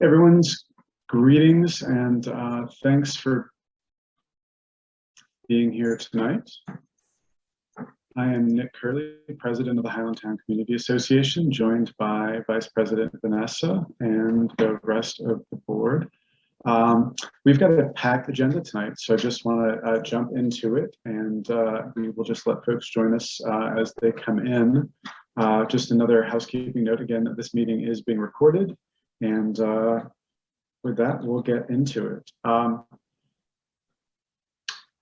Everyone's greetings and thanks for being here tonight. I am Nick Curley, President of the Highlandtown Community Association, joined by Vice President Vanessa and the rest of the board. We've got a packed agenda tonight, so I just want to jump into it, and we will just let folks join us as they come in. Just another housekeeping note again that this meeting is being recorded, and with that, we'll get into it. On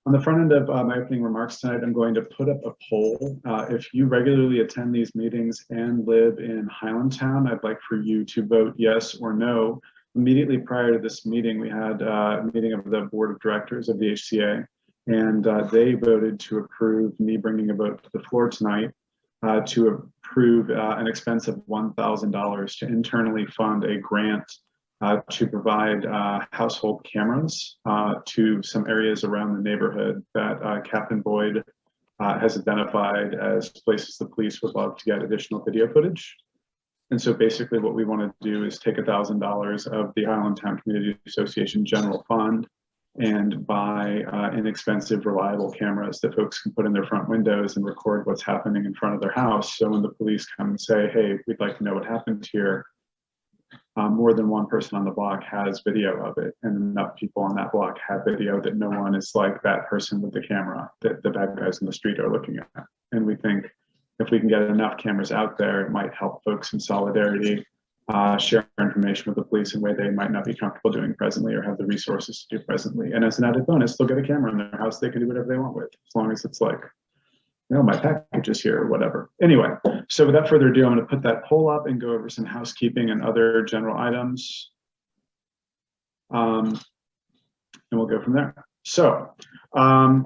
the front end of my opening remarks tonight, I'm going to put up a poll. If you regularly attend these meetings and live in Highlandtown, I'd like for you to vote yes or no. Immediately prior to this meeting, we had a meeting of the board of directors of the HCA, and they voted to approve me bringing a vote to the floor tonight to approve an expense of $1,000 to internally fund a grant to provide household cameras to some areas around the neighborhood that Captain Boyd has identified as places the police would love to get additional video footage. And so basically what we want to do is take $1,000 of the Highlandtown Community Association general fund and buy inexpensive, reliable cameras that folks can put in their front windows and record what's happening in front of their house. So when the police come and say, hey, we'd like to know what happened here, more than one person on the block has video of it, and enough people on that block have video that no one is like that person with the camera that the bad guys in the street are looking at. And we think if we can get enough cameras out there, it might help folks in solidarity share information with the police in a way they might not be comfortable doing presently or have the resources to do presently. And as an added bonus, they'll get a camera in their house they can do whatever they want with, as long as it's like, you know, my package is here or whatever. Anyway, so without further ado, I'm going to put that poll up and go over some housekeeping and other general items. And we'll go from there. So I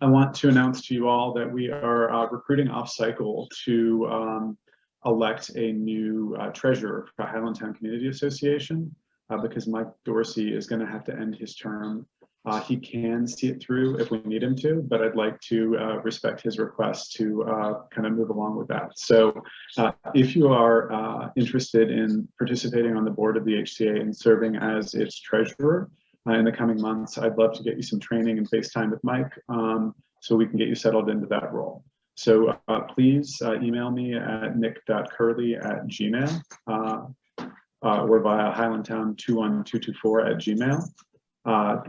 want to announce to you all that we are recruiting off cycle to elect a new treasurer for Highlandtown Community Association because Mike Dorsey is going to have to end his term. He can see it through if we need him to, but I'd like to respect his request to kind of move along with that. So if you are interested in participating on the board of the HCA and serving as its treasurer in the coming months, I'd love to get you some training and FaceTime with Mike so we can get you settled into that role. So please email me at nick.curley@gmail or via highlandtown21224@gmail.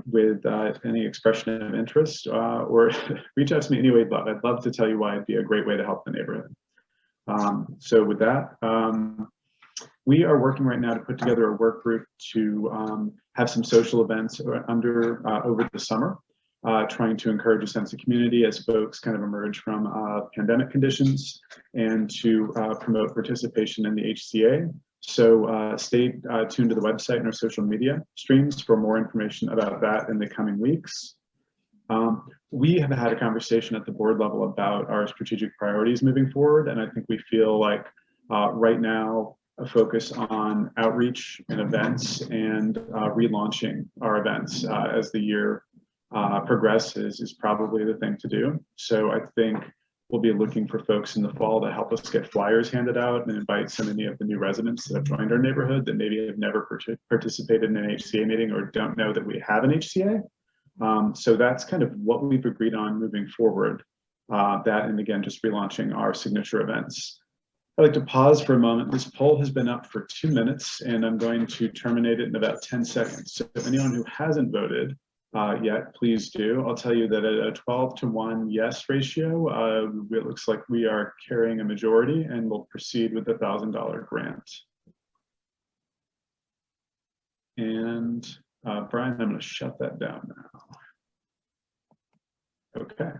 With any expression of interest or reach out to me any way you'd love. I'd love to tell you why it'd be a great way to help the neighborhood. So with that, we are working right now to put together a work group to have some social events over the summer, trying to encourage a sense of community as folks kind of emerge from pandemic conditions and to promote participation in the HCA. So stay tuned to the website and our social media streams for more information about that in the coming weeks. We have had a conversation at the board level about our strategic priorities moving forward, and I think we feel like right now a focus on outreach and events and relaunching our events as the year progresses is probably the thing to do. So I think we'll be looking for folks in the fall to help us get flyers handed out and invite so many of the new residents that have joined our neighborhood that maybe have never participated in an HCA meeting or don't know that we have an HCA. So that's kind of what we've agreed on moving forward. That, and again, just relaunching our signature events. I'd like to pause for a moment. This poll has been up for 2 minutes and I'm going to terminate it in about 10 seconds. So if anyone who hasn't voted yet, please do. I'll tell you that at a 12-to-1 yes ratio, it looks like we are carrying a majority and we'll proceed with the $1,000 grant. And Brian, I'm going to shut that down now. Okay.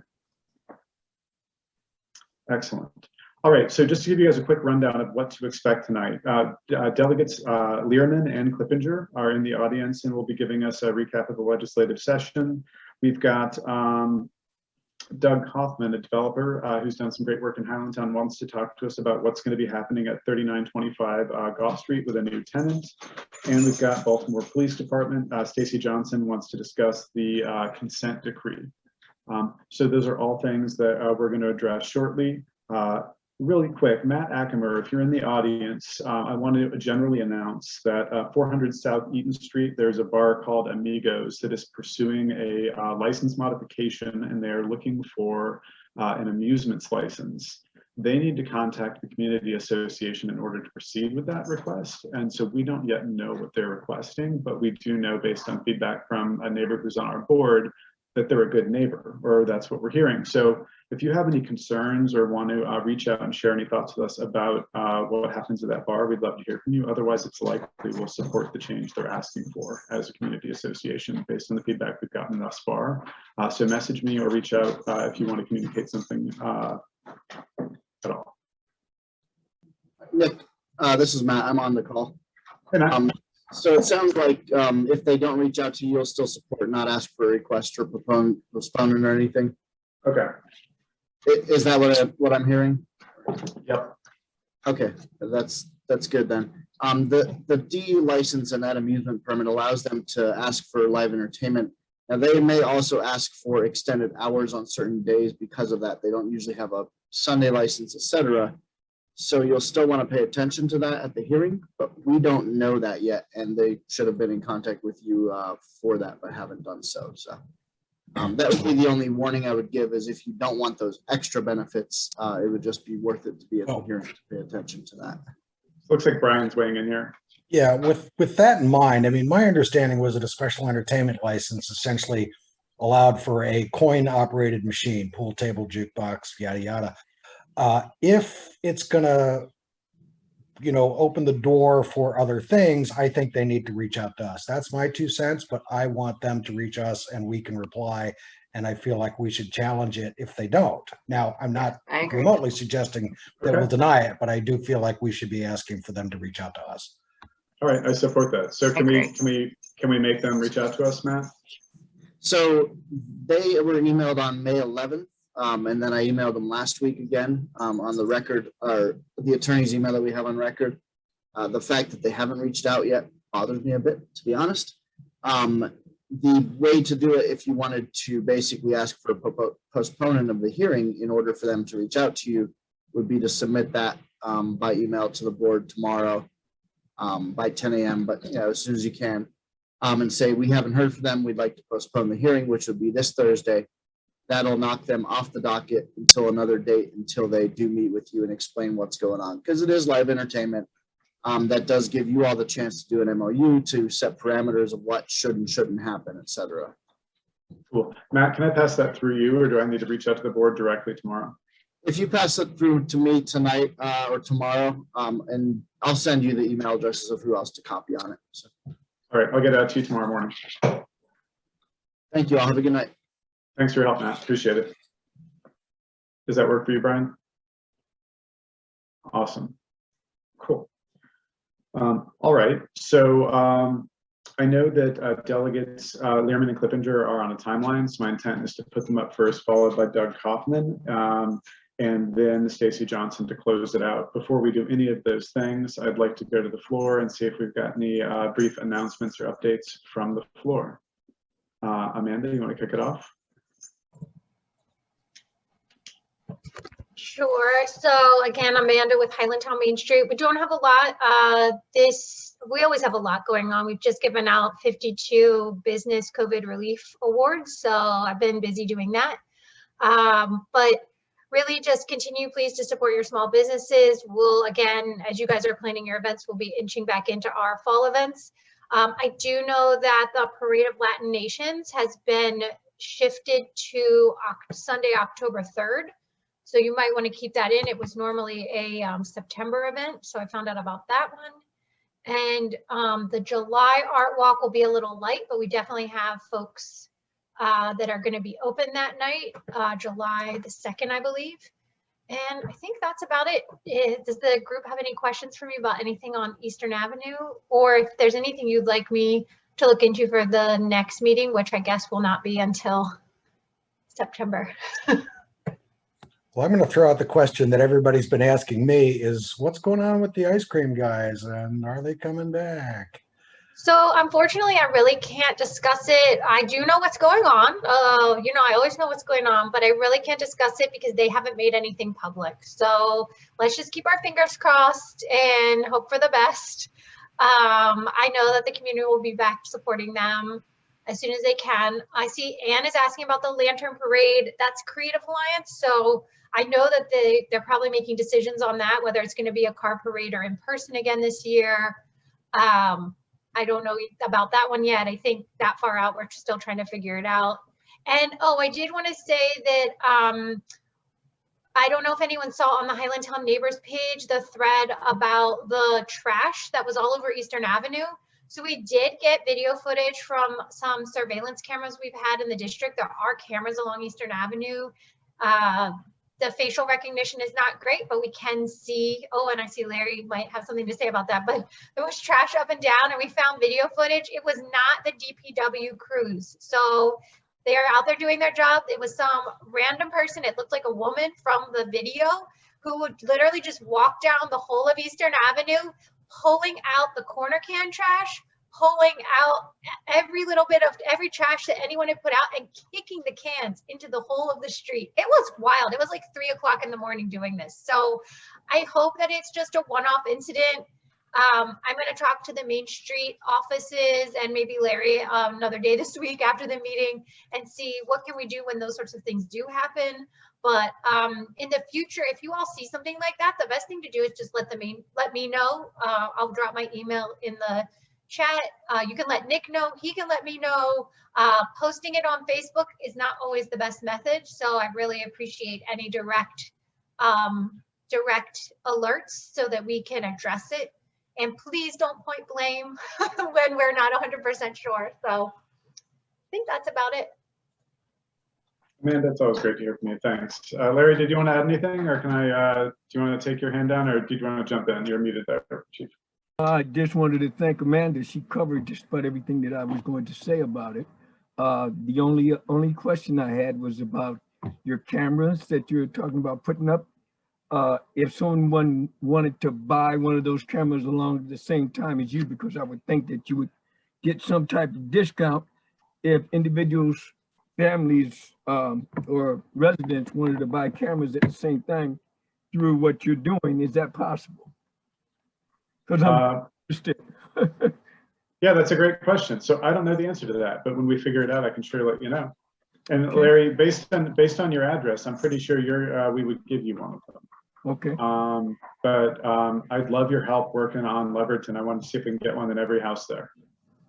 Excellent. All right, so just to give you guys a quick rundown of what to expect tonight. Delegates Learman and Clippinger are in the audience and will be giving us a recap of the legislative session. We've got Doug Hoffman, a developer who's done some great work in Highlandtown, wants to talk to us about what's going to be happening at 3925 Gough Street with a new tenant. And we've got Baltimore Police Department. Stacy Johnson wants to discuss the consent decree. So those are all things that we're going to address shortly. Really quick, Matt Ackermer, if you're in the audience, I want to generally announce that 400 South Eaton Street, there's a bar called Amigos that is pursuing a license modification, and they're looking for an amusements license. They need to contact the community association in order to proceed with that request. And so we don't yet know what they're requesting, but we do know based on feedback from a neighbor who's on our board that they're a good neighbor, or that's what we're hearing. So if you have any concerns or want to reach out and share any thoughts with us about what happens at that bar, we'd love to hear from you. Otherwise, it's likely we'll support the change they're asking for as a community association based on the feedback we've gotten thus far. So message me or reach out if you want to communicate something at all. Nick, this is Matt. I'm on the call. Hey, Matt. So it sounds like if they don't reach out to you, you'll still support, not ask for a request or postponement or anything. Okay. Is that what I'm hearing? Yep. Okay, that's good then. The D license and that amusement permit allows them to ask for live entertainment. Now they may also ask for extended hours on certain days because of that. They don't usually have a Sunday license, etc. So you'll still want to pay attention to that at the hearing, but we don't know that yet, and they should have been in contact with you for that, but haven't done so. So that would be the only warning I would give, is if you don't want those extra benefits, it would just be worth it to be at the hearing to pay attention to that. Looks like Brian's weighing in here. Yeah, with that in mind, I mean, my understanding was that a special entertainment license essentially allowed for a coin-operated machine, pool table, jukebox, yada yada. If it's gonna, open the door for other things, I think they need to reach out to us. That's my 2 cents, but I want them to reach us and we can reply. And I feel like we should challenge it if they don't. Now, I'm not remotely suggesting that we'll deny it, but I do feel like we should be asking for them to reach out to us. All right, I support that. So can we make them reach out to us, Matt? So they were emailed on May 11th. And then I emailed them last week again on the record, or the attorney's email that we have on record. The fact that they haven't reached out yet bothers me a bit, to be honest. The way to do it, if you wanted to basically ask for a postponement of the hearing in order for them to reach out to you, would be to submit that by email to the board tomorrow by 10 a.m. But as soon as you can, and say, we haven't heard from them, we'd like to postpone the hearing, which would be this Thursday. That'll knock them off the docket until another date, until they do meet with you and explain what's going on. Because it is live entertainment. That does give you all the chance to do an MOU to set parameters of what should and shouldn't happen, etc. Cool. Matt, can I pass that through you, or do I need to reach out to the board directly tomorrow? If you pass it through to me tonight or tomorrow, and I'll send you the email addresses of who else to copy on it. So. All right, I'll get out to you tomorrow morning. Thank you all. Have a good night. Thanks for your help, Matt. Appreciate it. Does that work for you, Brian? Awesome. Cool. All right. So I know that delegates Learman and Clippinger are on a timeline. So my intent is to put them up first, followed by Doug Kaufman, and then Stacy Johnson to close it out. Before we do any of those things, I'd like to go to the floor and see if we've got any brief announcements or updates from the floor. Amanda, you want to kick it off? Sure. So again, Amanda with Highlandtown Main Street. We don't have a lot. We always have a lot going on. We've just given out 52 business COVID relief awards. So I've been busy doing that. But really just continue, please, to support your small businesses. We'll, again, as you guys are planning your events, we'll be inching back into our fall events. I do know that the Parade of Latin Nations has been shifted to Sunday, October 3rd. So you might want to keep that in. It was normally a September event, so I found out about that one. And the July Art Walk will be a little light, but we definitely have folks that are going to be open that night, July the 2nd, I believe. And I think that's about it. Does the group have any questions for me about anything on Eastern Avenue? Or if there's anything you'd like me to look into for the next meeting, which I guess will not be until September. Well, I'm going to throw out the question that everybody's been asking me is what's going on with the ice cream guys and are they coming back? So unfortunately, I really can't discuss it. I do know what's going on. I always know what's going on, but I really can't discuss it because they haven't made anything public. So let's just keep our fingers crossed and hope for the best. I know that the community will be back supporting them as soon as they can. I see Anne is asking about the Lantern Parade. That's Creative Alliance. So I know that they're probably making decisions on that, whether it's going to be a car parade or in person again this year. I don't know about that one yet. I think that far out, we're still trying to figure it out. And I did want to say that I don't know if anyone saw on the Highlandtown Neighbors page the thread about the trash that was all over Eastern Avenue. So we did get video footage from some surveillance cameras we've had in the district. There are cameras along Eastern Avenue. The facial recognition is not great, but we can see, and I see Larry might have something to say about that, but there was trash up and down and we found video footage. It was not the DPW crews. So they are out there doing their job. It was some random person, it looked like a woman from the video, who would literally just walk down the whole of Eastern Avenue, pulling out the corner can trash, pulling out every little bit of every trash that anyone had put out and kicking the cans into the whole of the street. It was wild. It was like 3 o'clock in the morning doing this. So I hope that it's just a one-off incident. I'm going to talk to the Main Street offices and maybe Larry another day this week after the meeting and see what can we do when those sorts of things do happen. But in the future, if you all see something like that, the best thing to do is just let me know. I'll drop my email in the chat. You can let Nick know, he can let me know. Posting it on Facebook is not always the best method, so I really appreciate any direct alerts so that we can address it. And please don't point blame when we're not 100% sure. So I think that's about it. Amanda, it's always great to hear from you. Thanks. Larry, did you want to add anything, or do you want to take your hand down, or did you want to jump in? You're muted there, Chief. I just wanted to thank Amanda. She covered just about everything that I was going to say about it. The only question I had was about your cameras that you're talking about putting up. If someone wanted to buy one of those cameras along at the same time as you, because I would think that you would get some type of discount if individuals, families, or residents wanted to buy cameras at the same time through what you're doing. Is that possible? Because I'm interested. Yeah, that's a great question. So I don't know the answer to that, but when we figure it out, I can sure let you know. And Larry, based on your address, I'm pretty sure we would give you one of them. Okay. But I'd love your help working on Leverton. I want to see if we can get one in every house there.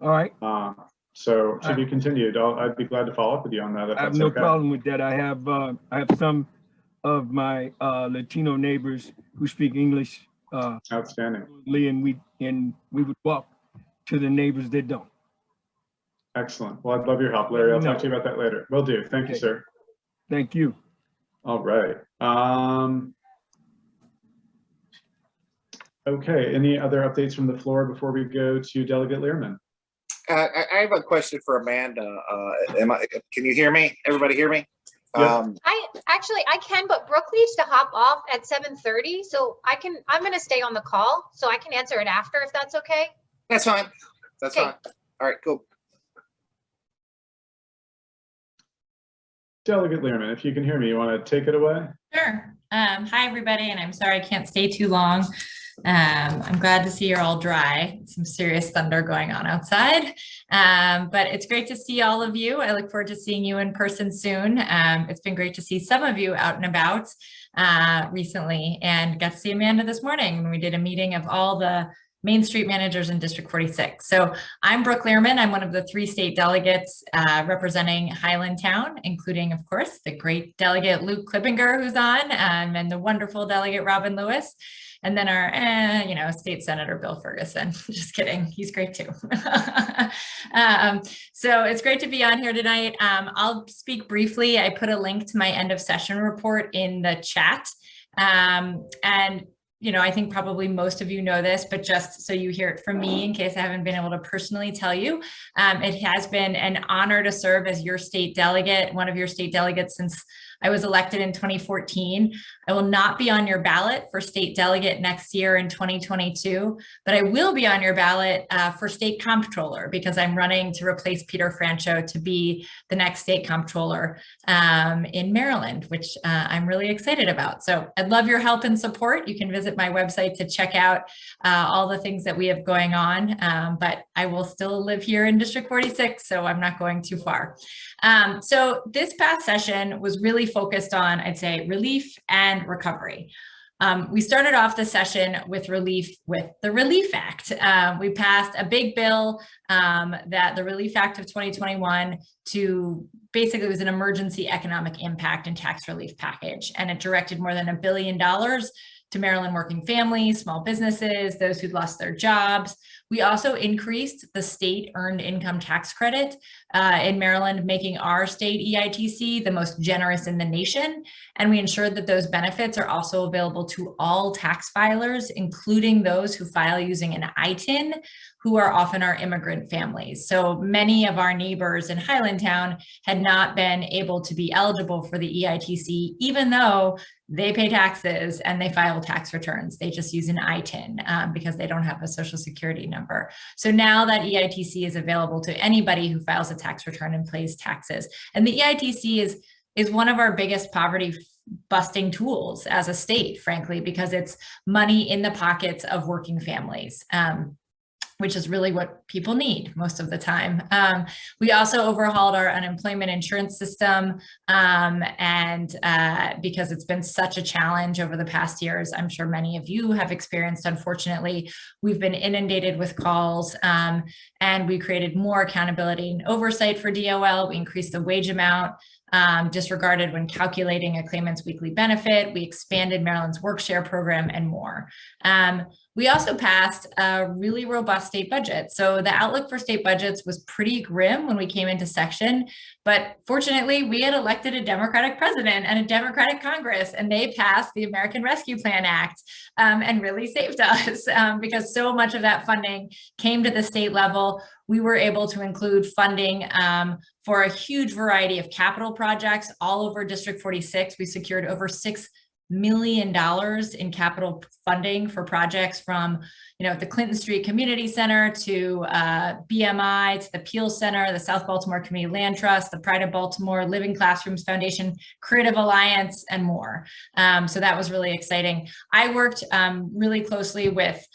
All right. So to be continued, I'd be glad to follow up with you on that. I have no problem with that. I have some of my Latino neighbors who speak English. Outstanding. And we would walk to the neighbors that don't. Excellent. Well, I'd love your help, Larry. I'll talk to you about that later. Will do. Thank you, sir. Thank you. All right. Okay. Any other updates from the floor before we go to Delegate Learman? I have a question for Amanda. Can you hear me? Everybody hear me? Yep. I can, but Brooke needs to hop off at 7:30, so I'm going to stay on the call, so I can answer it after if that's okay. That's fine. That's Okay. fine. All right, cool. Delegate Learman, if you can hear me, you want to take it away? Sure. Hi, everybody, and I'm sorry I can't stay too long. I'm glad to see you're all dry. Some serious thunder going on outside, but it's great to see all of you. I look forward to seeing you in person soon. It's been great to see some of you out and about recently, and got to see Amanda this morning when we did a meeting of all the Main Street managers in District 46. So I'm Brooke Learman. I'm one of the 3 state delegates representing Highlandtown, including, of course, the great delegate Luke Klippinger, who's on, and the wonderful delegate Robin Lewis. And then our, state senator, Bill Ferguson. Just kidding. He's great too. So it's great to be on here tonight. I'll speak briefly. I put a link to my end of session report in the chat. I think probably most of you know this, but just so you hear it from me, in case I haven't been able to personally tell you, it has been an honor to serve as your state delegate, one of your state delegates since I was elected in 2014. I will not be on your ballot for state delegate next year in 2022, but I will be on your ballot for state comptroller because I'm running to replace Peter Francho to be the next state comptroller in Maryland, which I'm really excited about. So I'd love your help and support. You can visit my website to check out all the things that we have going on, but I will still live here in District 46, so I'm not going too far. So this past session was really focused on, I'd say, relief and recovery. We started off the session with relief with the Relief Act. We passed a big bill, that the Relief Act of 2021 to basically was an emergency economic impact and tax relief package. And it directed more than $1 billion to Maryland working families, small businesses, those who'd lost their jobs. We also increased the state earned income tax credit in Maryland, making our state EITC the most generous in the nation. And we ensured that those benefits are also available to all tax filers, including those who file using an ITIN, who are often our immigrant families. So many of our neighbors in Highlandtown had not been able to be eligible for the EITC, even though they pay taxes and they file tax returns. They just use an ITIN because they don't have a social security number. So now that EITC is available to anybody who files a tax return and pays taxes. And the EITC is one of our biggest poverty busting tools as a state, frankly, because it's money in the pockets of working families. Which is really what people need most of the time. We also overhauled our unemployment insurance system, and because it's been such a challenge over the past years, I'm sure many of you have experienced, unfortunately, we've been inundated with calls, and we created more accountability and oversight for DOL. We increased the wage amount disregarded when calculating a claimant's weekly benefit. We expanded Maryland's work share program and more. We also passed a really robust state budget. So the outlook for state budgets was pretty grim when we came into section, but fortunately we had elected a Democratic president and a Democratic Congress, and they passed the American Rescue Plan Act and really saved us because so much of that funding came to the state level. We were able to include funding for a huge variety of capital projects all over District 46. We secured over $6 million in capital funding for projects from, the Clinton Street Community Center to BMI, to the Peel Center, the South Baltimore Community Land Trust, the Pride of Baltimore, Living Classrooms Foundation, Creative Alliance, and more. So that was really exciting. I worked really closely with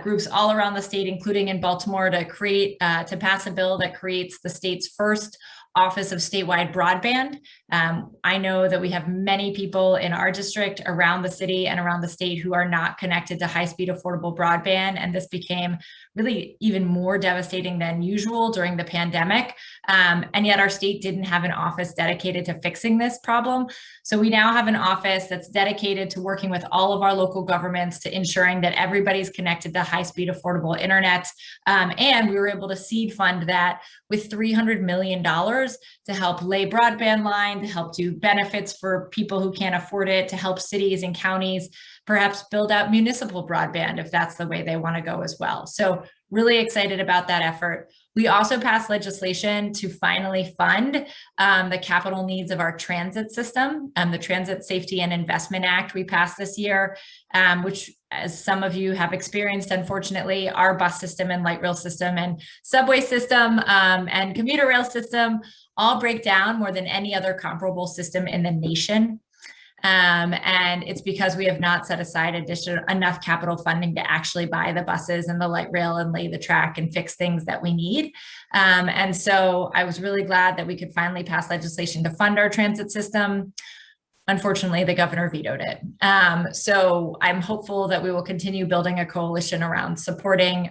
groups all around the state, including in Baltimore, to pass a bill that creates the state's first Office of Statewide Broadband. I know that we have many people in our district, around the city and around the state, who are not connected to high-speed affordable broadband, and this became really even more devastating than usual during the pandemic. And yet our state didn't have an office dedicated to fixing this problem. So we now have an office that's dedicated to working with all of our local governments to ensuring that everybody's connected to high-speed affordable internet. And we were able to seed fund that with $300 million to help lay broadband line, to help do benefits for people who can't afford it, to help cities and counties perhaps build out municipal broadband if that's the way they want to go as well. So really excited about that effort. We also passed legislation to finally fund the capital needs of our transit system. The Transit Safety and Investment Act we passed this year, which, as some of you have experienced, unfortunately, our bus system and light rail system and subway system and commuter rail system all break down more than any other comparable system in the nation. And it's because we have not set aside enough capital funding to actually buy the buses and the light rail and lay the track and fix things that we need. And so I was really glad that we could finally pass legislation to fund our transit system. Unfortunately, the governor vetoed it. So I'm hopeful that we will continue building a coalition around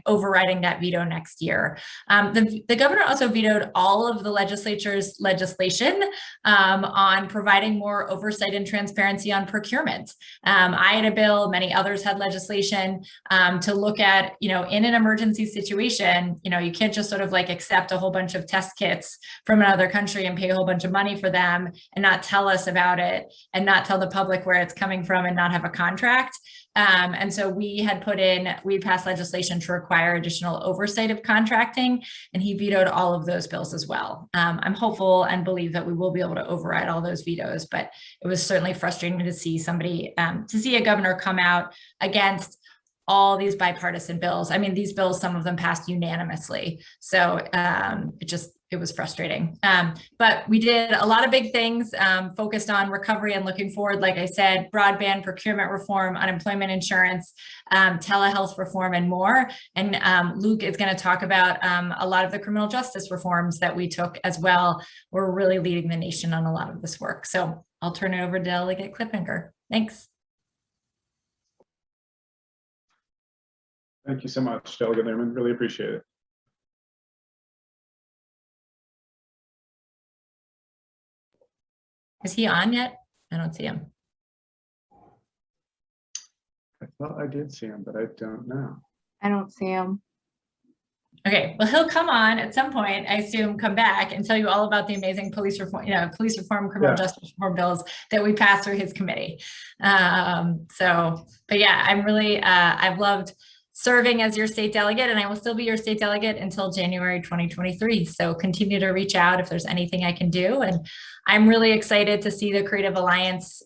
overriding that veto next year. The governor also vetoed all of the legislature's legislation on providing more oversight and transparency on procurement. I had a bill, many others had legislation to look at, in an emergency situation, you can't just sort of like accept a whole bunch of test kits from another country and pay a whole bunch of money for them and not tell us about it. and not tell the public where it's coming from and not have a contract. And so we passed legislation to require additional oversight of contracting, and he vetoed all of those bills as well. I'm hopeful and believe that we will be able to override all those vetoes, but it was certainly frustrating to see a governor come out against all these bipartisan bills. I mean, these bills, some of them passed unanimously. So it was frustrating. But we did a lot of big things, focused on recovery and looking forward. Like I said, broadband procurement reform, unemployment insurance, telehealth reform, and more. And Luke is going to talk about a lot of the criminal justice reforms that we took as well. We're really leading the nation on a lot of this work. So I'll turn it over to Delegate Clippinger. Thanks. Thank you so much, Delegate Lehrman. Really appreciate it. Is he on yet? I don't see him. I thought I did see him, but I don't know. I don't see him. Okay, well, he'll come on at some point, I assume, come back and tell you all about the amazing police reform, criminal justice reform bills that we passed through his committee. But yeah, I'm really, I've loved serving as your state delegate, and I will still be your state delegate until January 2023. So continue to reach out if there's anything I can do. And I'm really excited to see the Creative Alliance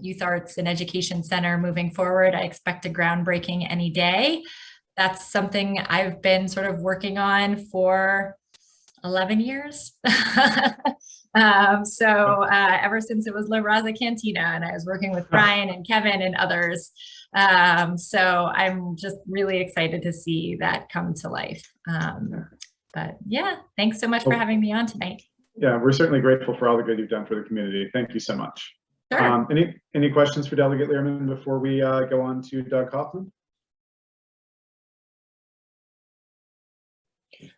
Youth Arts and Education Center moving forward. I expect a groundbreaking any day. That's something I've been sort of working on for 11 years. Ever since it was La Raza Cantina, and I was working with Brian and Kevin and others. So I'm just really excited to see that come to life. But yeah, thanks so much for having me on tonight. Yeah, we're certainly grateful for all the good you've done for the community. Thank you so much. Sure. Any questions for Delegate Lehrman before we go on to Doug Hoffman?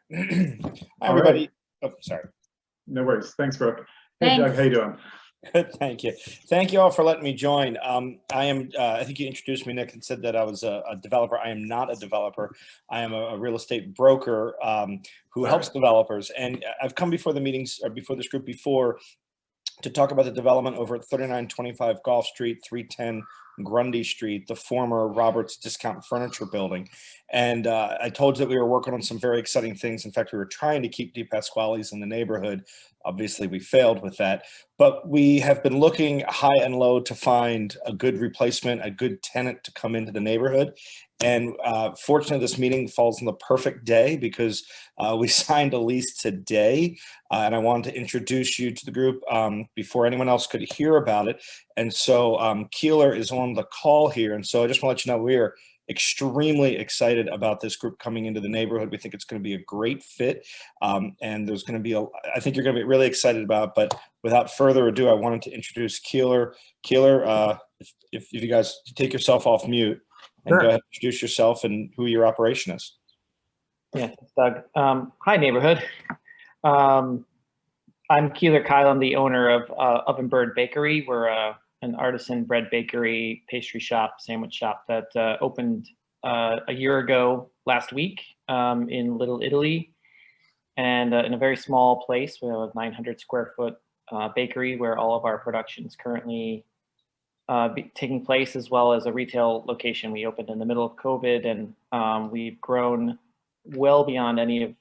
Hi, everybody. Right. Oh, sorry. No worries. Thanks, Brooke. Hey, Thanks. Doug, how you doing? Good, thank you. Thank you all for letting me join. I think you introduced me, Nick, and said that I was a developer. I am not a developer. I am a real estate broker who helps developers. And I've come before the meetings, or before this group before, to talk about the development over at 3925 Gulf Street, 310 Grundy Street, the former Roberts Discount Furniture Building. And I told you that we were working on some very exciting things. In fact, we were trying to keep DePasquale's in the neighborhood. Obviously, we failed with that. But we have been looking high and low to find a good replacement, a good tenant to come into the neighborhood. And fortunately, this meeting falls on the perfect day because we signed a lease today. And I wanted to introduce you to the group before anyone else could hear about it. And so Keeler is on the call here. And so I just want to let you know we are extremely excited about this group coming into the neighborhood. We think it's going to be a great fit. And there's going to be, I think you're going to be really excited about it. But without further ado, I wanted to introduce Keeler. Keeler, if you guys take yourself off mute. And Sure. Go ahead and introduce yourself and who your operation is. Yeah, Doug. Hi, neighborhood. I'm Keeler Kyle. I'm the owner of Oven Bird Bakery. We're an artisan bread bakery, pastry shop, sandwich shop that opened a year ago last week in Little Italy. And in a very small place, we have a 900 square foot bakery where all of our production is currently taking place, as well as a retail location. We opened in the middle of COVID, and we've grown well beyond any of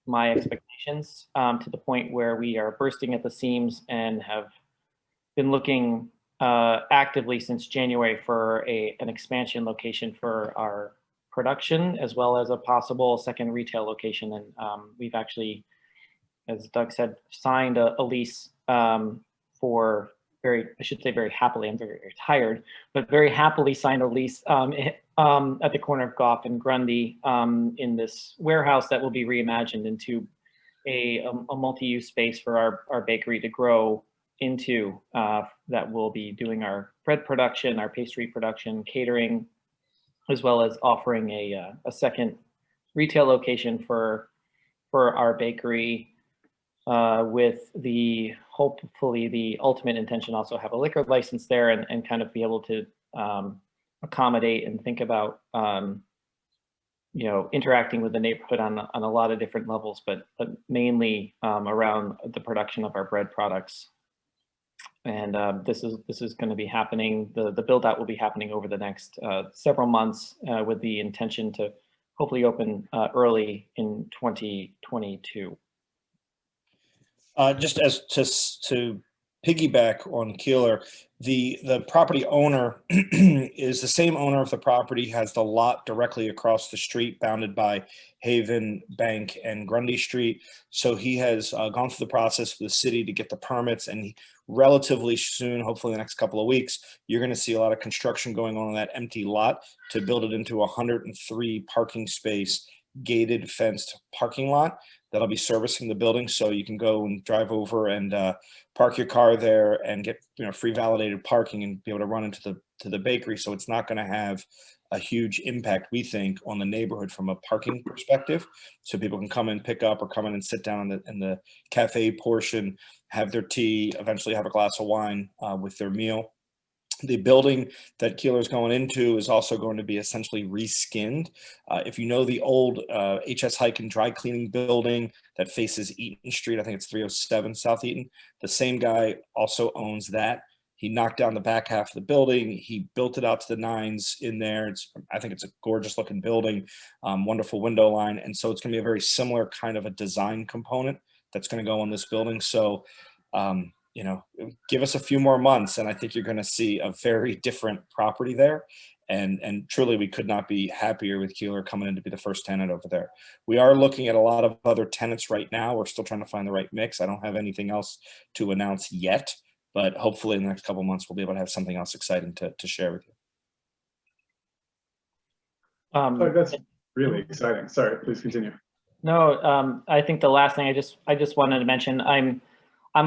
my expectations to the point where we are bursting at the seams and have been looking actively since January for an expansion location for our production, as well as a possible second retail location. And we've actually, as Doug said, signed a lease for I should say very happily, I'm very, very tired, but very happily signed a lease at the corner of Goff and Grundy in this warehouse that will be reimagined into a multi-use space for our bakery to grow into, that will be doing our bread production, our pastry production, catering, as well as offering a second retail location for our bakery, with hopefully the ultimate intention also have a liquor license there and kind of be able to accommodate and think about interacting with the neighborhood on a lot of different levels, but mainly around the production of our bread products. This is going to be happening. The build out will be happening over the next several months with the intention to hopefully open early in 2022. Just as to piggyback on Keeler, the property owner is the same owner of the property, has the lot directly across the street, bounded by Haven, Bank, and Grundy Street. So he has gone through the process with the city to get the permits, and relatively soon, hopefully the next couple of weeks, you're going to see a lot of construction going on that empty lot to build it into a 103 parking space gated fenced parking lot that'll be servicing the building. So you can go and drive over and park your car there and get free validated parking and be able to run into the bakery. So it's not going to have a huge impact, we think, on the neighborhood from a parking perspective. So people can come and pick up or come in and sit down in the cafe portion, have their tea, eventually have a glass of wine with their meal. The building that Keeler's going into is also going to be essentially reskinned. If you know the old HS Hike and Dry Cleaning building that faces Eaton Street, I think it's 307 South Eaton, the same guy also owns that. He knocked down the back half of the building. He built it out to the nines in there. I think it's a gorgeous looking building, wonderful window line. And so it's going to be a very similar kind of a design component that's going to go on this building. So, give us a few more months and I think you're going to see a very different property there. And truly, we could not be happier with Keeler coming in to be the first tenant over there. We are looking at a lot of other tenants right now. We're still trying to find the right mix. I don't have anything else to announce yet, but hopefully in the next couple of months, we'll be able to have something else exciting to share with you. That's really exciting. Sorry, please continue. No, I think the last thing I just wanted to mention, I'm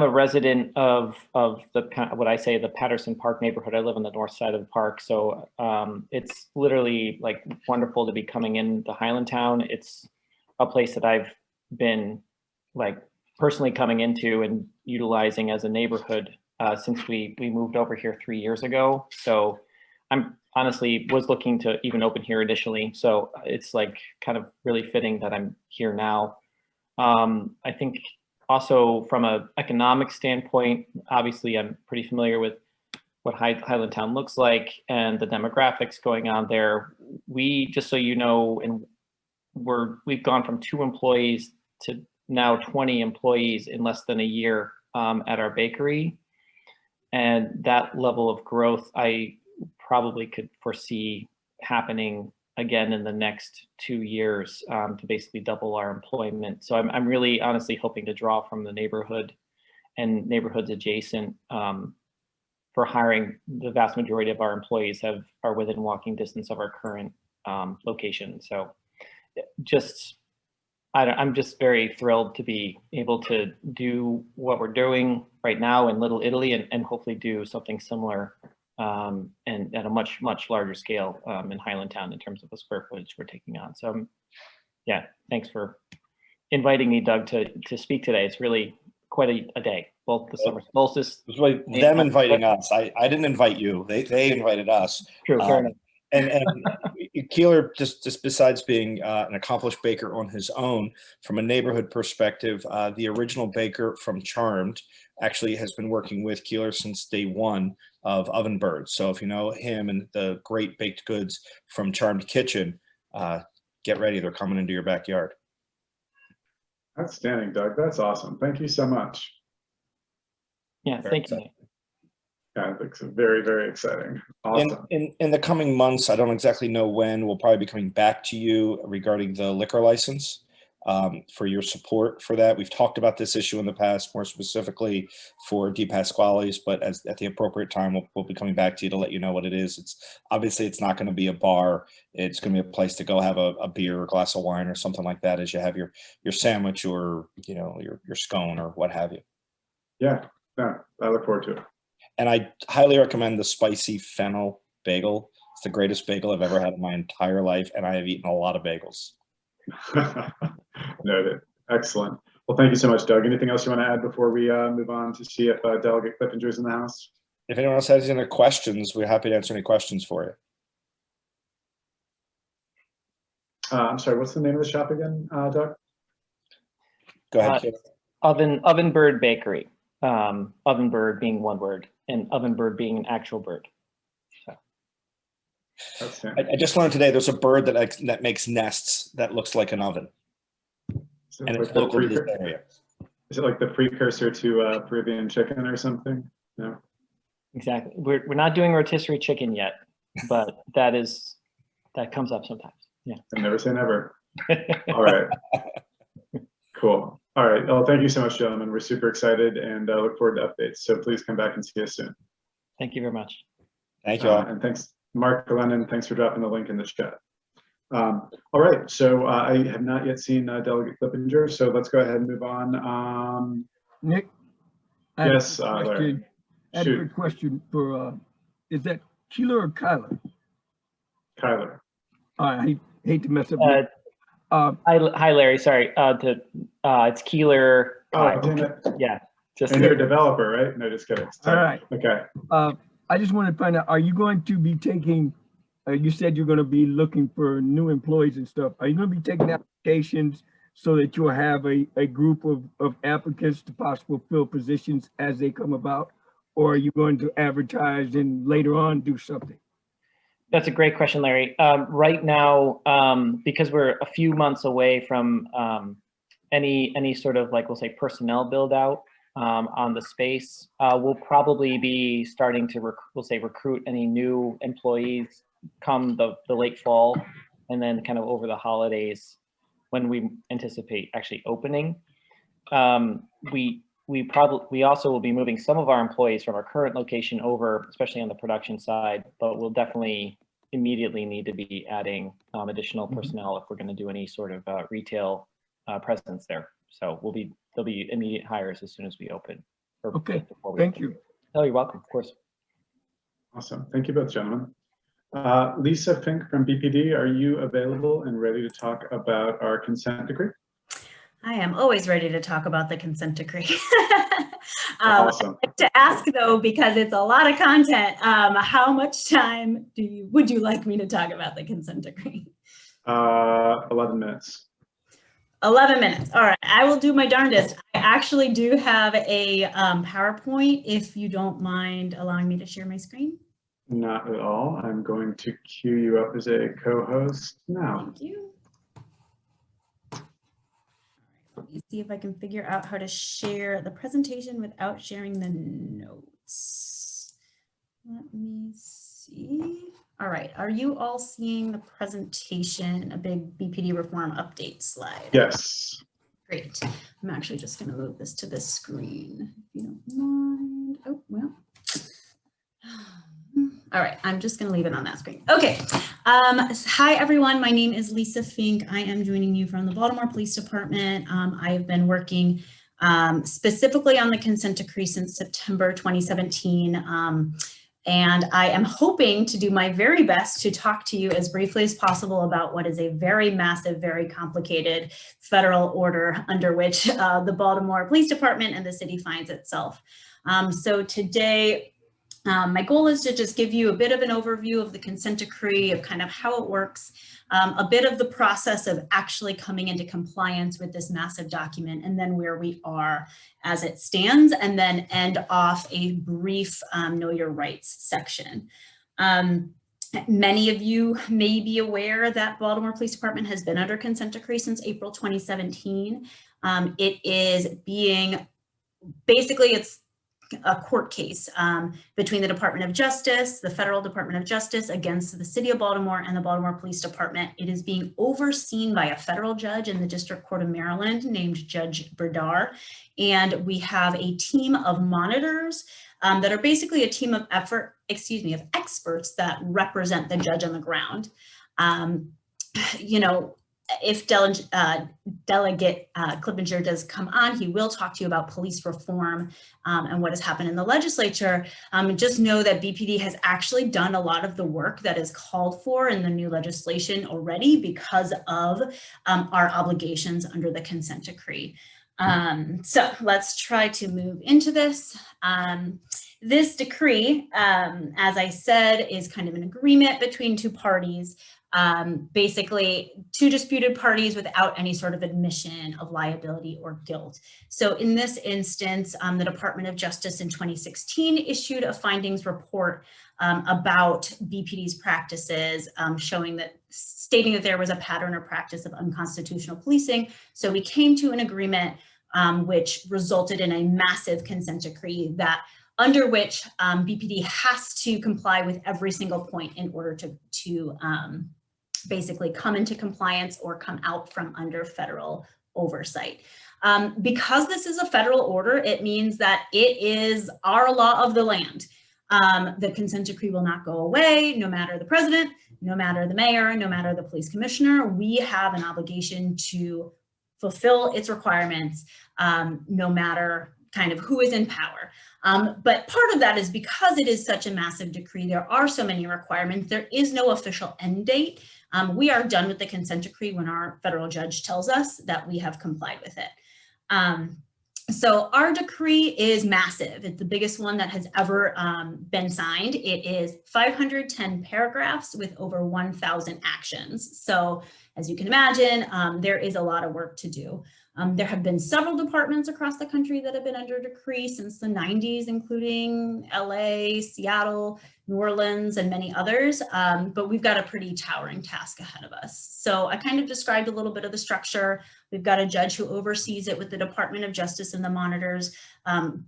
a resident of what I say the Patterson Park neighborhood. I live on the north side of the park, so it's literally like wonderful to be coming into Highlandtown. It's a place that I've been like personally coming into and utilizing as a neighborhood since we moved over here 3 years ago. So I'm honestly was looking to even open here initially. So it's like kind of really fitting that I'm here now. I think also from an economic standpoint, obviously I'm pretty familiar with what Highlandtown looks like and the demographics going on there. We, just so you know, and we've gone from 2 employees to now 20 employees in less than a year at our bakery. And that level of growth, I probably could foresee happening again in the next 2 years to basically double our employment. So I'm really honestly hoping to draw from the neighborhood and neighborhoods adjacent for hiring. The vast majority of our employees are within walking distance of our current location. So I'm just very thrilled to be able to do what we're doing right now in Little Italy and hopefully do something similar and at a much larger scale in Highlandtown in terms of the square footage we're taking on. So yeah, thanks for inviting me, Doug, to speak today. It's really quite a day. Both the summer solstice. It was really them inviting us. I didn't invite you. They invited us. True, fair enough. And Keeler, just besides being an accomplished baker on his own, from a neighborhood perspective, the original baker from Charmed actually has been working with Keeler since day one of Ovenbird. So if you know him and the great baked goods from Charmed Kitchen, get ready. They're coming into your backyard. Outstanding, Doug. That's awesome. Thank you so much. Yeah, thank you. Yeah, it's very, very exciting. Awesome. In the coming months, I don't exactly know when, we'll probably be coming back to you regarding the liquor license for your support for that. We've talked about this issue in the past, more specifically for Di Pasquale's, but at the appropriate time, we'll be coming back to you to let you know what it is. It's not going to be a bar. It's going to be a place to go have a beer or a glass of wine or something like that as you have your sandwich or your scone or what have you. Yeah, I look forward to it. And I highly recommend the spicy fennel bagel. It's the greatest bagel I've ever had in my entire life, and I have eaten a lot of bagels. Noted. Excellent. Well, thank you so much, Doug. Anything else you want to add before we move on to see if Delegate Clippinger in the house? If anyone else has any questions, we're happy to answer any questions for you. I'm sorry, what's the name of the shop again, Doug? Go ahead, Kate. Ovenbird Bakery. ovenbird being one word and ovenbird being an actual bird. Outstanding. I just learned today there's a bird that makes nests that looks like an oven, So and like it's the local to this area. Is it like the precursor to Peruvian chicken or something? No. Exactly. We're not doing rotisserie chicken yet, but that comes up sometimes. Yeah. I never say never. All right. Cool. All right. Well, thank you so much, gentlemen. We're super excited and look forward to updates. So please come back and see us soon. Thank you very much. Thank you all. And thanks, Mark Lennon. Thanks for dropping the link in the chat. All right. So I have not yet seen Delegate Clippinger. So let's go ahead and move on. Nick? I have a Yes, quick Larry. question. I had a Shoot. quick question for, is that Keeler or Kyler? Kyler. I hate to mess up. Hi, Larry. Sorry. It's Keeler. Oh, damn it. Yeah. Just And you're a developer, right? No, just kidding. All Sorry. right. Okay. I just want to find out, are you going to be taking, you said you're going to be looking for new employees and stuff. Are you going to be taking applications so that you'll have a group of applicants to possibly fill positions as they come about? Or are you going to advertise and later on do something? That's a great question, Larry. Right now, because we're a few months away from any sort of, like, we'll say personnel build out on the space, we'll probably be starting to recruit any new employees come the late fall, and then kind of over the holidays when we anticipate actually opening. We also will be moving some of our employees from our current location over, especially on the production side, but we'll definitely immediately need to be adding additional personnel if we're going to do any sort of retail presence there. So there'll be immediate hires as soon as we open. Okay, thank you. Oh, you're welcome, of course. Awesome. Thank you both, gentlemen. Lisa Fink from BPD, are you available and ready to talk about our consent decree? I am always ready to talk about the consent decree. Awesome. I'd like to ask though, because it's a lot of content, how much time would you like me to talk about the consent decree? 11 minutes. 11 minutes. All right, I will do my darndest. I actually do have a PowerPoint, if you don't mind allowing me to share my screen. Not at all. I'm going to queue you up as a co-host now. Thank you. Let me see if I can figure out how to share the presentation without sharing the notes. Let me see. All right, are you all seeing the presentation, a big BPD reform update slide? Yes. Great. I'm actually just going to move this to this screen, if you don't mind. Oh, well. All right, I'm just going to leave it on that screen. Okay. Hi, everyone. My name is Lisa Fink. I am joining you from the Baltimore Police Department. I have been working specifically on the consent decree since September 2017. And I am hoping to do my very best to talk to you as briefly as possible about what is a very massive, very complicated federal order under which the Baltimore Police Department and the city finds itself. So today, my goal is to just give you a bit of an overview of the consent decree, of kind of how it works, a bit of the process of actually coming into compliance with this massive document, and then where we are as it stands, and then end off a brief Know Your Rights section. Many of you may be aware that Baltimore Police Department has been under consent decree since April 2017. It is being, basically it's a court case between the Department of Justice, the Federal Department of Justice against the City of Baltimore and the Baltimore Police Department. It is being overseen by a federal judge in the District Court of Maryland named Judge Berdar. And we have a team of monitors that are basically a team of experts that represent the judge on the ground. You know, if Delegate Clippinger does come on, he will talk to you about police reform and what has happened in the legislature. Just know that BPD has actually done a lot of the work that is called for in the new legislation already because of our obligations under the consent decree. So let's try to move into this. This decree, as I said, is kind of an agreement between two parties basically two disputed parties without any sort of admission of liability or guilt. So in this instance, the Department of Justice in 2016 issued a findings report about BPD's practices, stating that there was a pattern or practice of unconstitutional policing. So we came to an agreement which resulted in a massive consent decree under which BPD has to comply with every single point in order to basically come into compliance or come out from under federal oversight. Because this is a federal order, it means that it is our law of the land. The consent decree will not go away, no matter the president, no matter the mayor, no matter the police commissioner. We have an obligation to fulfill its requirements, no matter kind of who is in power. But part of that is because it is such a massive decree, there are so many requirements, there is no official end date. We are done with the consent decree when our federal judge tells us that we have complied with it. So our decree is massive. It's the biggest one that has ever been signed. It is 510 paragraphs with over 1,000 actions. So as you can imagine, there is a lot of work to do. There have been several departments across the country that have been under decree since the 90s, including LA, Seattle, New Orleans, and many others. But we've got a pretty towering task ahead of us. So I kind of described a little bit of the structure. We've got a judge who oversees it with the Department of Justice and the monitors,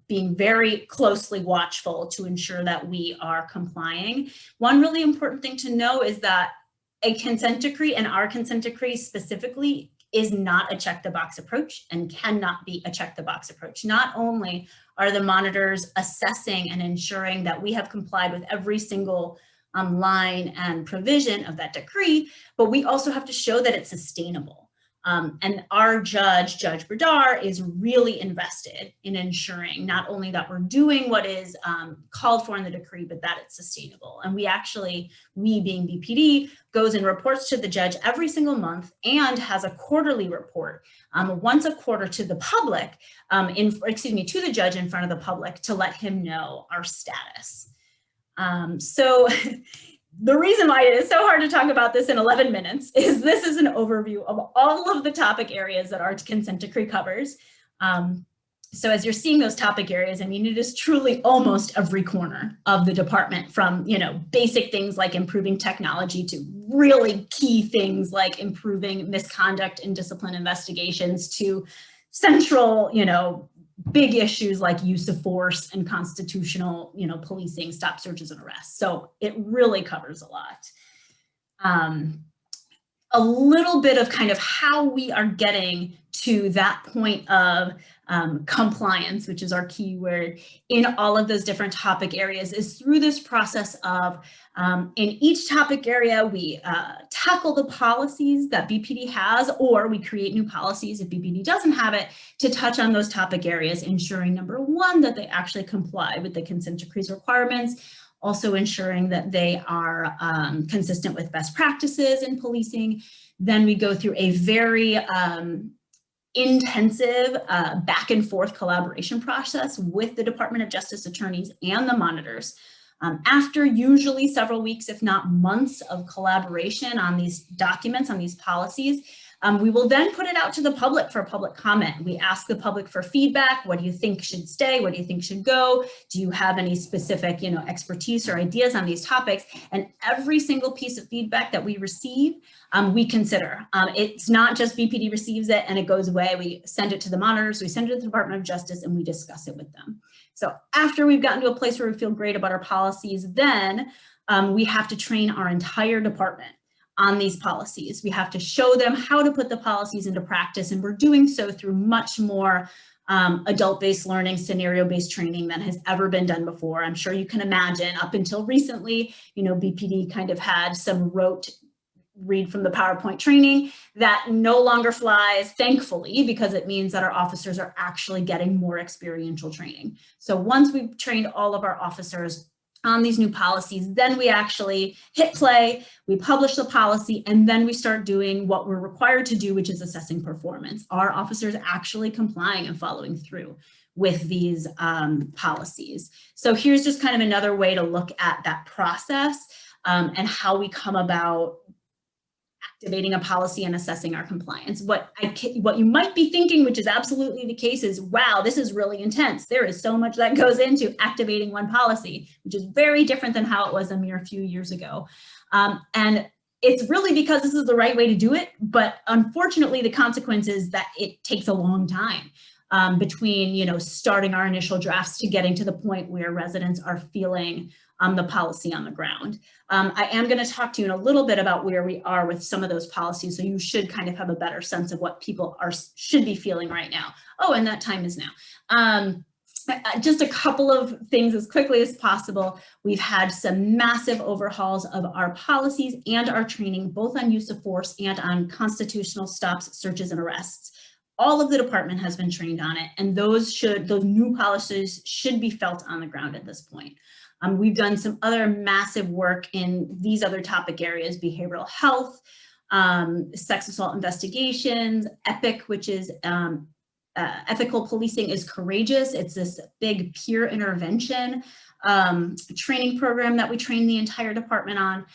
being very closely watchful to ensure that we are complying. One really important thing to know is that a consent decree, and our consent decree specifically, is not a check the box approach and cannot be a check the box approach. Not only are the monitors assessing and ensuring that we have complied with every single line and provision of that decree, but we also have to show that it's sustainable. And our judge, Judge Bradar, is really invested in ensuring not only that we're doing what is called for in the decree, but that it's sustainable. And we being BPD, goes and reports to the judge every single month and has a quarterly report once a quarter to the public, to the judge in front of the public to let him know our status. So the reason why it is so hard to talk about this in 11 minutes is this is an overview of all of the topic areas that our consent decree covers. So as you're seeing those topic areas, I mean, it is truly almost every corner of the department, from, basic things like improving technology to really key things like improving misconduct and discipline investigations to central, big issues like use of force and constitutional, policing, stop, searches, and arrests. So it really covers a lot. A little bit of kind of how we are getting to that point of compliance, which is our key word, in all of those different topic areas, is through this process of, in each topic area, we tackle the policies that BPD has, or we create new policies if BPD doesn't have it, to touch on those topic areas, ensuring, number one, that they actually comply with the consent decree's requirements, also ensuring that they are consistent with best practices in policing. Then we go through a very intensive back and forth collaboration process with the Department of Justice attorneys and the monitors. After usually several weeks, if not months, of collaboration on these documents, on these policies, we will then put it out to the public for public comment. We ask the public for feedback. What do you think should stay? What do you think should go? Do you have any specific, expertise or ideas on these topics? And every single piece of feedback that we receive, we consider. It's not just BPD receives it and it goes away. We send it to the monitors, we send it to the Department of Justice, and we discuss it with them. So after we've gotten to a place where we feel great about our policies, then we have to train our entire department on these policies. We have to show them how to put the policies into practice, and we're doing so through much more adult-based learning, scenario-based training than has ever been done before. I'm sure you can imagine, up until recently, BPD kind of had some rote read from the PowerPoint training that no longer flies, thankfully, because it means that our officers are actually getting more experiential training. So once we've trained all of our officers on these new policies, then we actually hit play, we publish the policy, and then we start doing what we're required to do, which is assessing performance. Are officers actually complying and following through with these policies? So here's just kind of another way to look at that process and how we come about activating a policy and assessing our compliance. What you might be thinking, which is absolutely the case, is, wow, this is really intense. There is so much that goes into activating one policy, which is very different than how it was a mere few years ago. And it's really because this is the right way to do it, but unfortunately the consequence is that it takes a long time between, starting our initial drafts to getting to the point where residents are feeling the policy on the ground. I am going to talk to you in a little bit about where we are with some of those policies, so you should kind of have a better sense of what people should be feeling right now. Oh, and that time is now. Just a couple of things as quickly as possible. We've had some massive overhauls of our policies and our training, both on use of force and on constitutional stops, searches, and arrests. All of the department has been trained on it, and those new policies should be felt on the ground at this point. We've done some other massive work in these other topic areas: behavioral health, sex assault investigations, EPIC, which is ethical policing is courageous. It's this big peer intervention training program that we train the entire department on.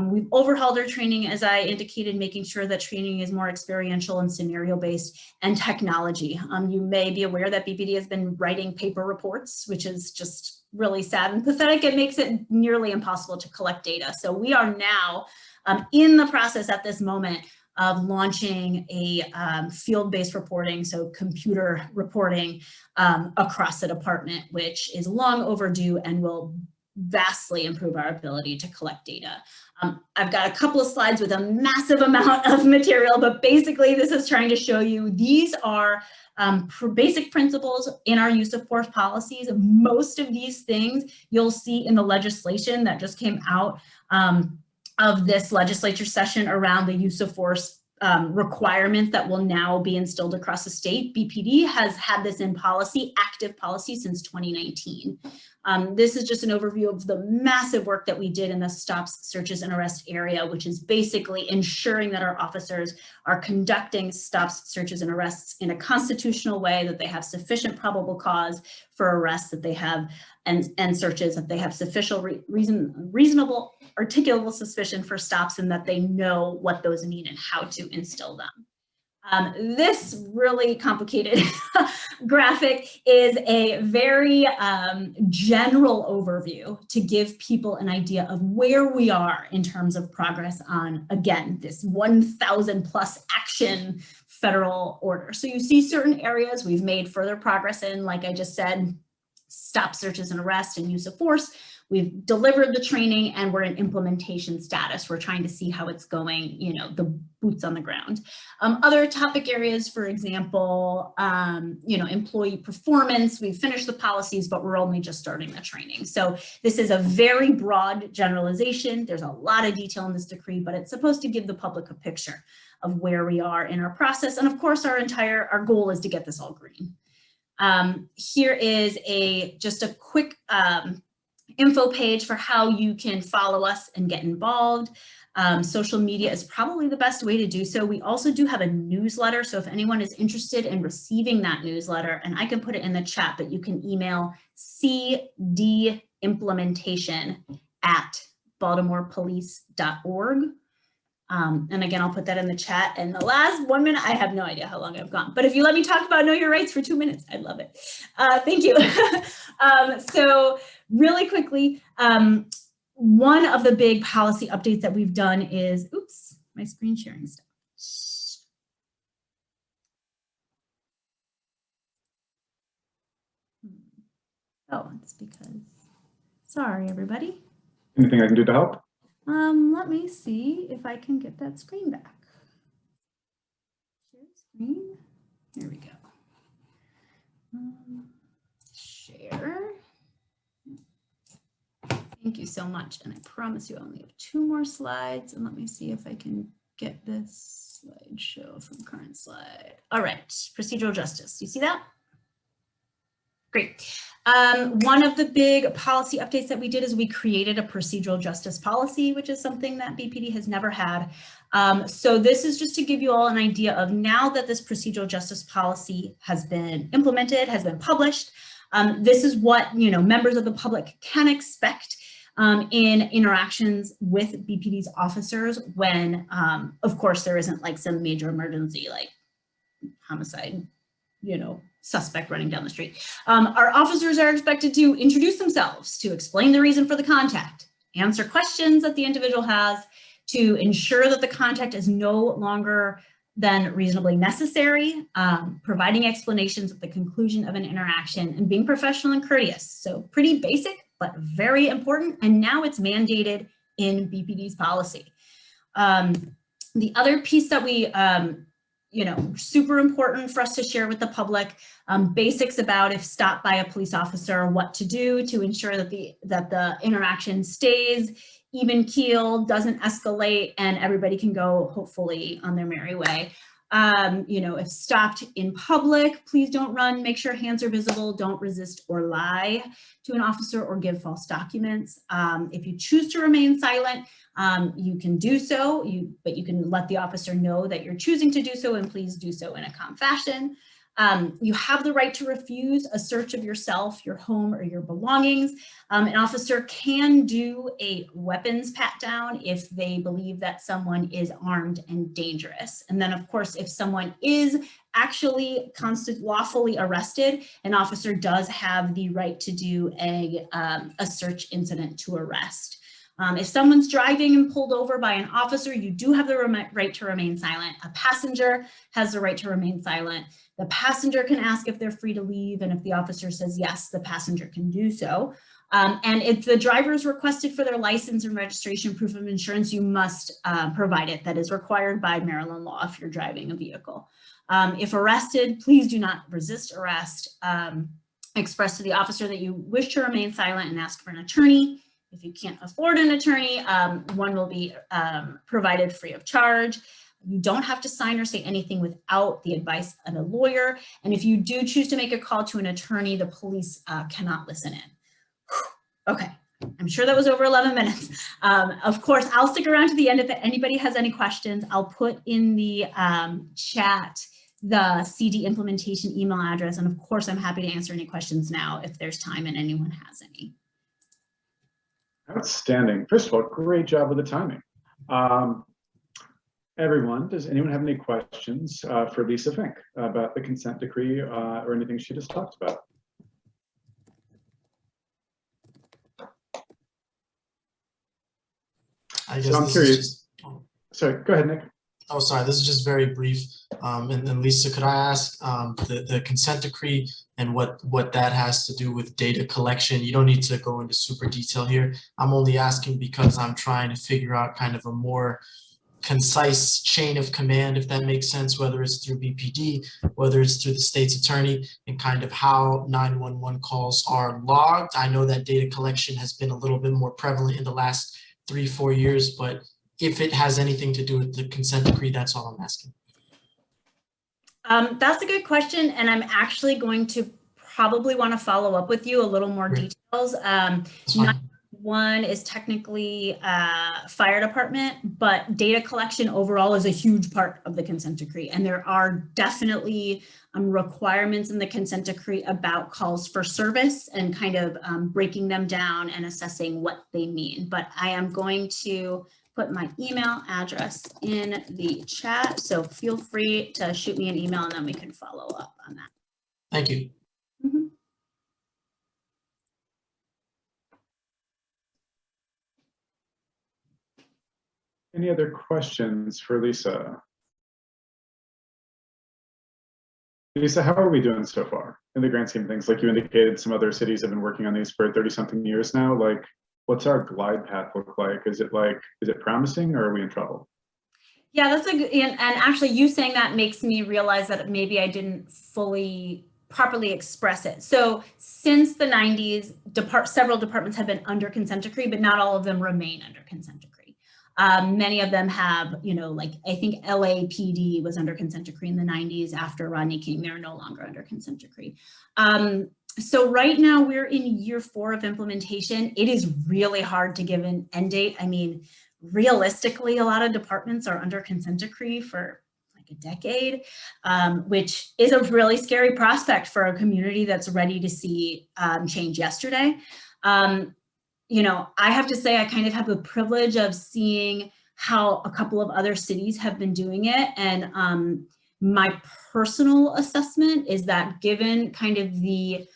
We've overhauled our training, as I indicated, making sure that training is more experiential and scenario-based, and technology. You may be aware that BPD has been writing paper reports, which is just really sad and pathetic. It makes it nearly impossible to collect data. So we are now in the process at this moment of launching a field-based reporting, so computer reporting across the department, which is long overdue and will vastly improve our ability to collect data. I've got a couple of slides with a massive amount of material, but basically this is trying to show you these are basic principles in our use of force policies. Most of these things you'll see in the legislation that just came out of this legislature session around the use of force requirements that will now be instilled across the state. BPD has had this in policy, active policy, since 2019. This is just an overview of the massive work that we did in the stops, searches, and arrest area, which is basically ensuring that our officers are conducting stops, searches, and arrests in a constitutional way, that they have sufficient probable cause for arrests, that they have, and searches, that they have sufficient reasonable articulable suspicion for stops, and that they know what those mean and how to instill them. This really complicated graphic is a very general overview to give people an idea of where we are in terms of progress on, again, this 1,000 plus action federal order. So you see certain areas we've made further progress in, like I just said, stop, searches, and arrest, and use of force. We've delivered the training and we're in implementation status. We're trying to see how it's going, the boots on the ground. Other topic areas, for example, employee performance. We've finished the policies, but we're only just starting the training. So this is a very broad generalization. There's a lot of detail in this decree, but it's supposed to give the public a picture of where we are in our process. And of course, our goal is to get this all green. Here is just a quick info page for how you can follow us and get involved. Social media is probably the best way to do so. We also do have a newsletter, so if anyone is interested in receiving that newsletter, and I can put it in the chat, but you can email cdimplementation@baltimorepolice.org. And again, I'll put that in the chat. And the last 1 minute, I have no idea how long I've gone, but if you let me talk about Know Your Rights for 2 minutes, I'd love it. Thank you. So really quickly, one of the big policy updates that we've done is, oops, my screen sharing stuff. Oh, it's because, sorry, everybody. Anything I can do to help? Let me see if I can get that screen back. Share screen. Here we go. Share. Thank you so much. And I promise you I only have 2 more slides. And let me see if I can get this slideshow from current slide. All right, procedural justice. You see that? Great. One of the big policy updates that we did is we created a procedural justice policy, which is something that BPD has never had. So this is just to give you all an idea of, now that this procedural justice policy has been implemented, has been published, this is what members of the public can expect in interactions with BPD's officers when, of course, there isn't like some major emergency like homicide, suspect running down the street. Our officers are expected to introduce themselves, to explain the reason for the contact, answer questions that the individual has, to ensure that the contact is no longer than reasonably necessary, providing explanations at the conclusion of an interaction, and being professional and courteous. So pretty basic, but very important. And now it's mandated in BPD's policy. The other piece that we, super important for us to share with the public, basics about if stopped by a police officer, what to do to ensure that the interaction stays even keel, doesn't escalate, and everybody can go hopefully on their merry way. If stopped in public, please don't run, make sure hands are visible, don't resist or lie to an officer or give false documents. If you choose to remain silent, you can do so, but you can let the officer know that you're choosing to do so, and please do so in a calm fashion. You have the right to refuse a search of yourself, your home, or your belongings. An officer can do a weapons pat down if they believe that someone is armed and dangerous. And then, of course, if someone is actually lawfully arrested, an officer does have the right to do a search incident to arrest. If someone's driving and pulled over by an officer, you do have the right to remain silent. A passenger has the right to remain silent. The passenger can ask if they're free to leave, and if the officer says yes, the passenger can do so. And if the driver is requested for their license and registration proof of insurance, you must provide it. That is required by Maryland law if you're driving a vehicle. If arrested, please do not resist arrest. Express to the officer that you wish to remain silent and ask for an attorney. If you can't afford an attorney, one will be provided free of charge. You don't have to sign or say anything without the advice of a lawyer. And if you do choose to make a call to an attorney, the police cannot listen in. Okay, I'm sure that was over 11 minutes. Of course, I'll stick around to the end if anybody has any questions. I'll put in the chat the CD implementation email address. And of course, I'm happy to answer any questions now if there's time and anyone has any. Outstanding. First of all, great job with the timing. Everyone, does anyone have any questions for Lisa Fink about the consent decree or anything she just talked about? I guess so I'm curious. Just, sorry, go ahead, Nick. Oh, sorry, this is just very brief. And Lisa, could I ask the consent decree and what that has to do with data collection? You don't need to go into super detail here. I'm only asking because I'm trying to figure out kind of a more concise chain of command, if that makes sense, whether it's through BPD, whether it's through the state's attorney, and kind of how 911 calls are logged. I know that data collection has been a little bit more prevalent in the last 3-4 years, but if it has anything to do with the consent decree, that's all I'm asking. That's a good question, and I'm actually going to probably want to follow up with you a little more details. One is technically fire department, but data collection overall is a huge part of the consent decree. And there are definitely requirements in the consent decree about calls for service and kind of breaking them down and assessing what they mean. But I am going to put my email address in the chat. So feel free to shoot me an email and then we can follow up on that. Thank you. Mm-hmm. Any other questions for Lisa? Lisa, how are we doing so far in the grand scheme of things? Like you indicated, some other cities have been working on these for 30-something years now. Like, what's our glide path look like? Is it promising, or are we in trouble? Yeah, that's a good, and actually you saying that makes me realize that maybe I didn't properly express it. So since the 90s, several departments have been under consent decree, but not all of them remain under consent decree. Many of them have, like I think LAPD was under consent decree in the 90s. After Rodney King, they're no longer under consent decree. So right now we're in year 4 of implementation. It is really hard to give an end date. I mean, realistically, a lot of departments are under consent decree for like a decade, which is a really scary prospect for a community that's ready to see change yesterday. I have to say I kind of have the privilege of seeing how a couple of other cities have been doing it. And my personal assessment is that given kind of the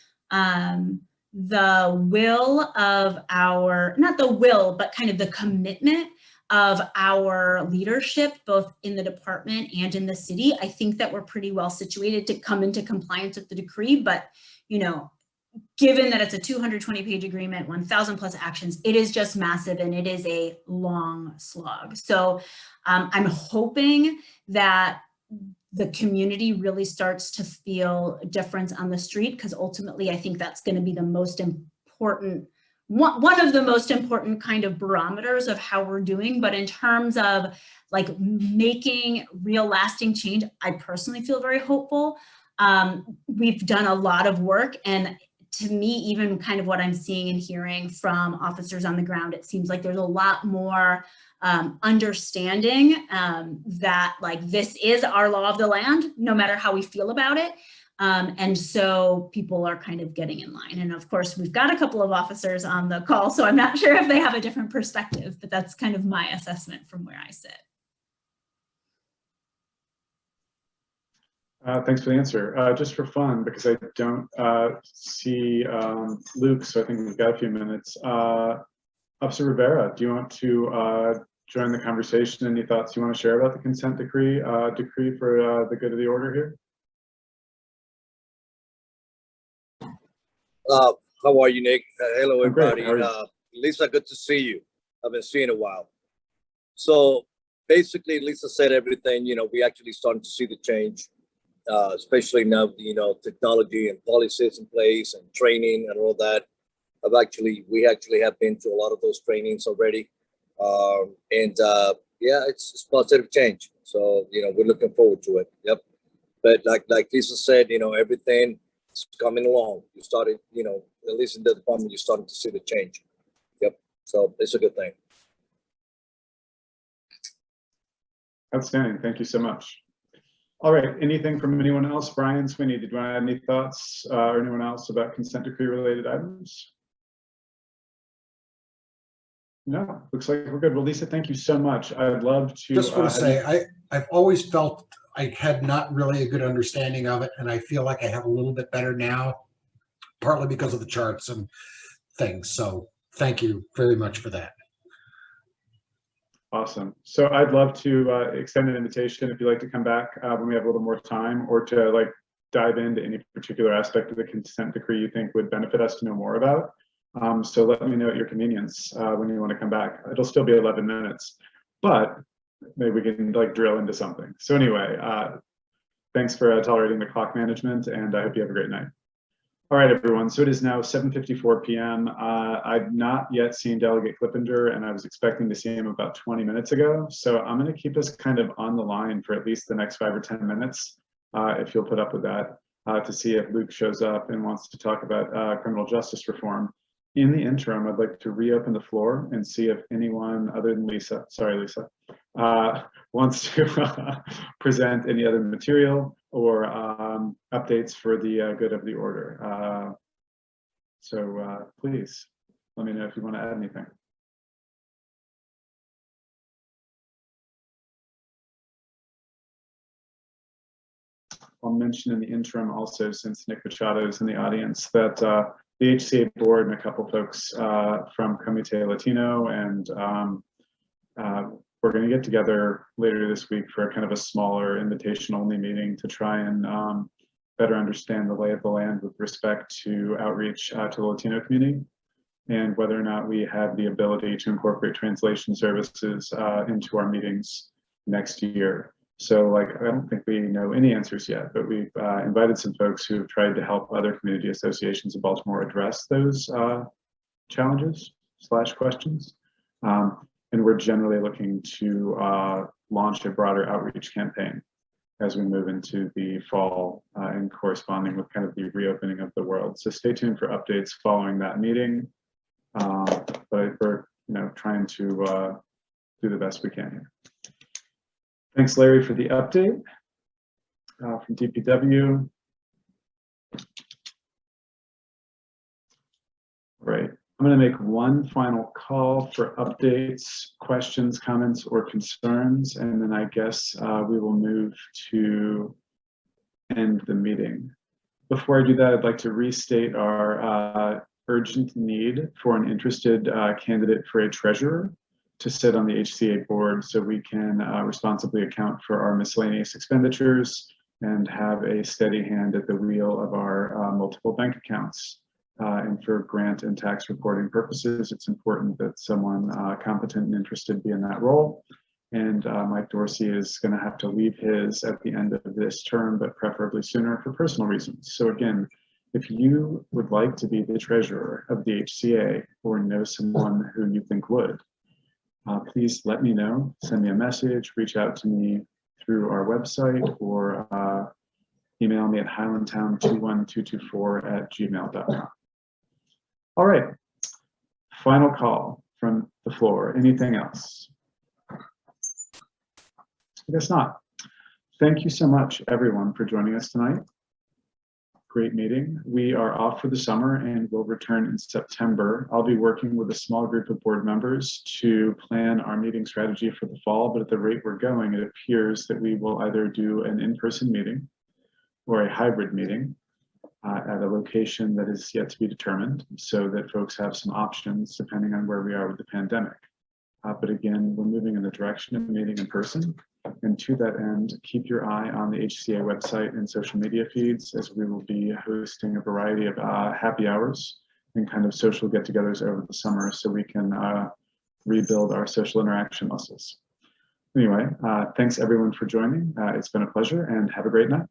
will of our, not the will, but kind of the commitment of our leadership, both in the department and in the city, I think that we're pretty well situated to come into compliance with the decree. But, given that it's a 220-page agreement, 1,000 plus actions, it is just massive and it is a long slog. So I'm hoping that the community really starts to feel a difference on the street, because ultimately I think that's going to be the most important, one of the most important kind of barometers of how we're doing. But in terms of like making real lasting change, I personally feel very hopeful. We've done a lot of work, and to me, even kind of what I'm seeing and hearing from officers on the ground, it seems like there's a lot more understanding that like this is our law of the land, no matter how we feel about it. And so people are kind of getting in line. And of course, we've got a couple of officers on the call, so I'm not sure if they have a different perspective, but that's kind of my assessment from where I sit. Thanks for the answer. Just for fun, because I don't see Luke, so I think we've got a few minutes. Officer Rivera, do you want to join the conversation? Any thoughts you want to share about the consent decree for the good of the order here? How are you, Nick? Hello, I'm great. everybody. How are you? Lisa, good to see you. I've been seeing a while. So basically, Lisa said everything. We actually starting to see the change. Especially now, technology and policies in place and training and all that. We actually have been to a lot of those trainings already. Yeah, it's positive change. So, we're looking forward to it. Yep. But like Lisa said, everything is coming along. You started, at least in the department, you're starting to see the change. Yep. So it's a good thing. Outstanding. Thank you so much. All right, anything from anyone else? Brian, Sweeney, did you want to add any thoughts or anyone else about consent decree related items? No, looks like we're good. Well, Lisa, thank you so much. I'd love to just want to say I've always felt I had not really a good understanding of it, and I feel like I have a little bit better now, partly because of the charts and things. So thank you very much for that. Awesome. So I'd love to extend an invitation if you'd like to come back when we have a little more time, or to dive into any particular aspect of the consent decree you think would benefit us to know more about. So let me know at your convenience when you want to come back. It'll still be 11 minutes, but maybe we can drill into something. So anyway, thanks for tolerating the clock management, and I hope you have a great night. All right, everyone. So it is now 7:54 p.m. I've not yet seen Delegate Clippinger, and I was expecting to see him about 20 minutes ago. So I'm going to keep us kind of on the line for at least the next 5 or 10 minutes, if you'll put up with that, to see if Luke shows up and wants to talk about criminal justice reform. In the interim, I'd like to reopen the floor and see if anyone other than Lisa, sorry, Lisa, wants to present any other material or updates for the good of the order. So please let me know if you want to add anything. I'll mention in the interim also, since Nick Machado is in the audience, that the HCA board and a couple folks from Comité Latino and we're going to get together later this week for a kind of a smaller invitation only meeting to try and better understand the lay of the land with respect to outreach to the Latino community, and whether or not we have the ability to incorporate translation services into our meetings next year. So I don't think we know any answers yet, but we've invited some folks who have tried to help other community associations in Baltimore address those challenges / questions. And we're generally looking to launch a broader outreach campaign as we move into the fall and corresponding with kind of the reopening of the world. So stay tuned for updates following that meeting. But we're trying to do the best we can here. Thanks, Larry, for the update from DPW. Right. I'm going to make one final call for updates, questions, comments, or concerns, and then I guess we will move to end the meeting. Before I do that, I'd like to restate our urgent need for an interested candidate for a treasurer to sit on the HCA board so we can responsibly account for our miscellaneous expenditures and have a steady hand at the wheel of our multiple bank accounts. And for grant and tax reporting purposes, it's important that someone competent and interested be in that role. And Mike Dorsey is going to have to leave his at the end of this term, but preferably sooner for personal reasons. So again, if you would like to be the treasurer of the HCA or know someone who you think would, please let me know, send me a message, reach out to me through our website, or email me at highlandtown21224@gmail.com. All right, final call from the floor. Anything else? I guess not. Thank you so much, everyone, for joining us tonight. Great meeting. We are off for the summer and will return in September. I'll be working with a small group of board members to plan our meeting strategy for the fall, but at the rate we're going, it appears that we will either do an in-person meeting or a hybrid meeting at a location that is yet to be determined, so that folks have some options depending on where we are with the pandemic. But again, we're moving in the direction of meeting in person. And to that end, keep your eye on the HCA website and social media feeds, as we will be hosting a variety of happy hours and kind of social get-togethers over the summer so we can rebuild our social interaction muscles. Anyway, thanks everyone for joining. It's been a pleasure, and have a great night.